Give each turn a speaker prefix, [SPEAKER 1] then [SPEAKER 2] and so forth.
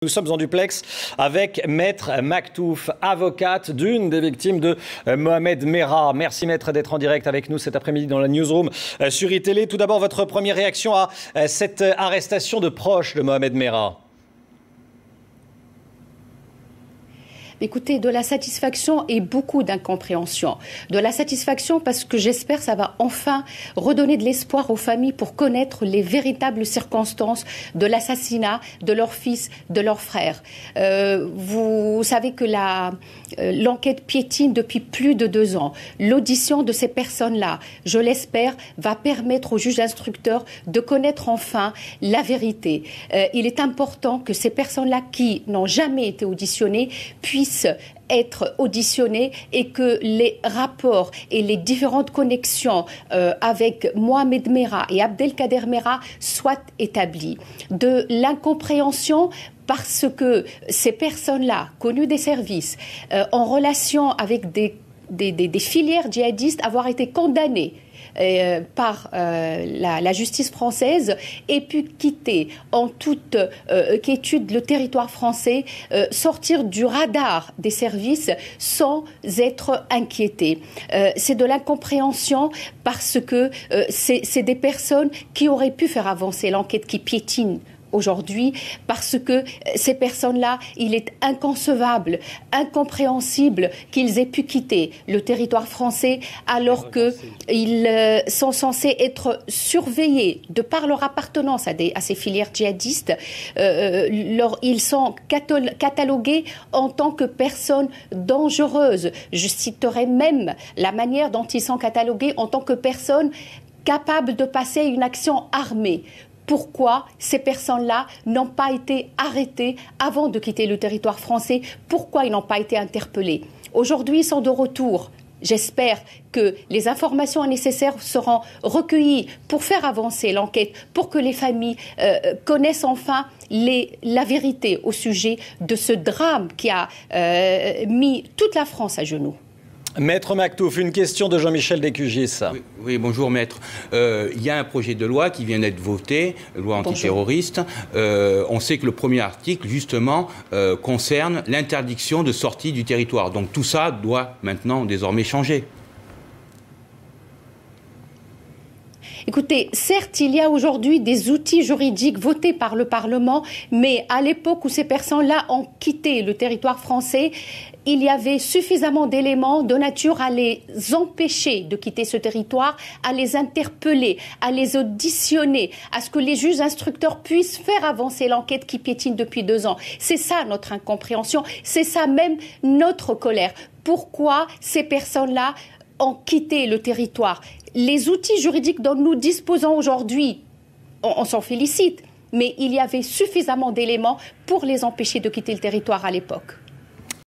[SPEAKER 1] Nous sommes en duplex avec Maître Maktouf, avocate d'une des victimes de Mohamed Merah. Merci Maître d'être en direct avec nous cet après-midi dans la newsroom sur iTélé. Tout d'abord, votre première réaction à cette arrestation de proches de Mohamed Merah.
[SPEAKER 2] Écoutez, de la satisfaction et beaucoup d'incompréhension. De la satisfaction parce que j'espère que ça va enfin redonner de l'espoir aux familles pour connaître les véritables circonstances de l'assassinat de leur fils, de leur frère. Vous savez que l'enquête piétine depuis plus de 2 ans. L'audition de ces personnes-là, je l'espère, va permettre aux juges instructeurs de connaître enfin la vérité. Il est important que ces personnes-là qui n'ont jamais été auditionnées puissent être auditionnés et que les rapports et les différentes connexions avec Mohamed Merah et Abdelkader Merah soient établis. De l'incompréhension parce que ces personnes-là, connues des services, en relation avec des filières djihadistes, avoir été condamnées par la justice française et pu quitter en toute quiétude le territoire français, sortir du radar des services sans être inquiétés. C'est de l'incompréhension parce que c'est des personnes qui auraient pu faire avancer l'enquête qui piétine aujourd'hui, parce que ces personnes-là, il est inconcevable, incompréhensible qu'ils aient pu quitter le territoire français alors qu'ils sont censés être surveillés de par leur appartenance à ces filières djihadistes. Ils sont catalogués en tant que personnes dangereuses. Je citerai même la manière dont ils sont catalogués en tant que personnes capables de passer à une action armée. Pourquoi ces personnes-là n'ont pas été arrêtées avant de quitter le territoire français? Pourquoi ils n'ont pas été interpellés? Aujourd'hui, ils sont de retour. J'espère que les informations nécessaires seront recueillies pour faire avancer l'enquête, pour que les familles connaissent enfin la vérité au sujet de ce drame qui a mis toute la France à genoux.
[SPEAKER 1] Maître Maktouf, une question de Jean-Michel Descugis.
[SPEAKER 3] Oui, bonjour maître. Il y a un projet de loi qui vient d'être voté, loi antiterroriste. On sait que le premier article, justement, concerne l'interdiction de sortie du territoire. Donc tout ça doit maintenant désormais changer.
[SPEAKER 2] Écoutez, certes, il y a aujourd'hui des outils juridiques votés par le Parlement, mais à l'époque où ces personnes-là ont quitté le territoire français, il y avait suffisamment d'éléments de nature à les empêcher de quitter ce territoire, à les interpeller, à les auditionner, à ce que les juges instructeurs puissent faire avancer l'enquête qui piétine depuis 2 ans. C'est ça notre incompréhension, c'est ça même notre colère. Pourquoi ces personnes-là ont quitté le territoire? Les outils juridiques dont nous disposons aujourd'hui, on s'en félicite, mais il y avait suffisamment d'éléments pour les empêcher de quitter le territoire à l'époque.